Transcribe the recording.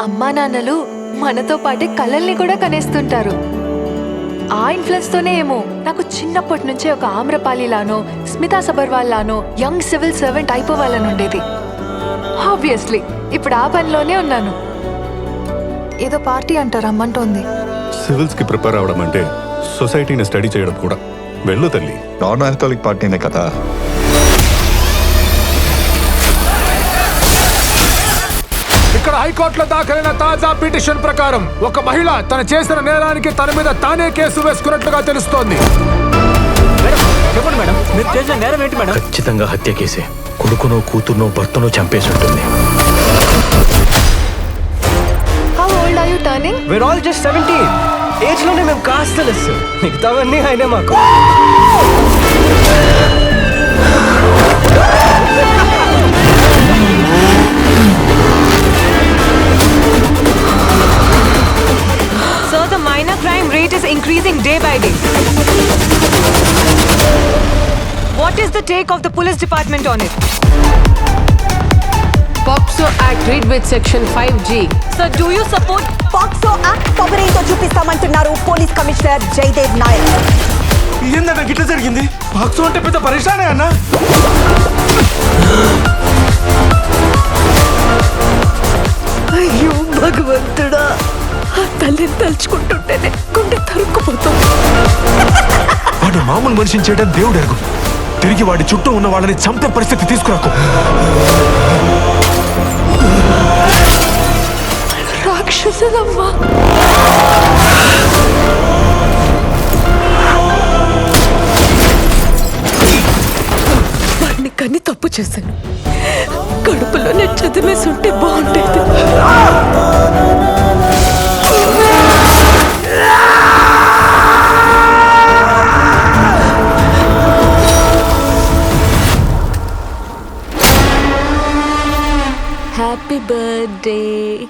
అమ్మా నాన్నలు మనతో పాటే కళల్ని కూడా కనేస్తుంటారు. ఆ ఇన్ఫ్లుయెన్స్ తోనే ఏమో నాకు చిన్నప్పటి నుంచే ఒక ఆమ్రపాలిలానో స్మితా సబర్వాల్ లానో యంగ్ సివిల్ సర్వెంట్ అయిపోవాలని ఉండేది. ఆబ్వియస్లీ ఇప్పుడు ఆ పనిలోనే ఉన్నాను. ఏదో పార్టీ అంటారు రమ్మంటోంది. సివిల్స్ కి ప్రిపేర్ అవడం అంటే సొసైటీని స్టడీ చేయడం కూడా. వెళ్ళు తల్లి. నాన్ ఆల్కహాలిక్ పార్టీనే కదా. ఇక్కడ హైకోర్టులో దాఖలైన తాజా పిటిషన్ ప్రకారం ఒక మహిళ తన చేసిన నేరానికి తన మీద తానే కేసు వేసుకున్నట్లుగా తెలుస్తోంది. చెప్పండి మేడం, మీరు చేసిన నేరం ఏంటి మేడం? ఖచ్చితంగా హత్య కేసే. కొడుకునో కూతురునో భర్తనో చంపేసి ఉంటుంది. How old are you turning? We're all just 17. Age లోనే మేము కాస్త లెస్, మిగతావన్నీ ఆయనే మాకు. So the minor crime rate is increasing day by day. What is the take of the police department on it? POCSO Act read with section 5G. Sir, do you support POCSO Act పవరేంటో చూపిస్తామంటున్నారు police commissioner Jayadev Naik. ఏందన్నా గిట్ల జరిగింది? POCSO అంటే పెద్ద పరిశానే అన్నా. అయ్యో భగవంతుడా, ఆ తల్లిని తలుచుకుంటుంటేనే గుండె తరుక్కుపోతుంది. వాడు మామూలు మనిషిని చేయడం దేవుడు ఎరుగు. తిరిగి వాడి చుట్టూ ఉన్న వాళ్ళని చంపే పరిస్థితి తీసుకురాకు. రాక్షసులమ్మా. వాడిని కన్ని తప్పు చేశాను. కడుపులో నేను చదివేసి ఉంటే బాగుండేది. Happy birthday.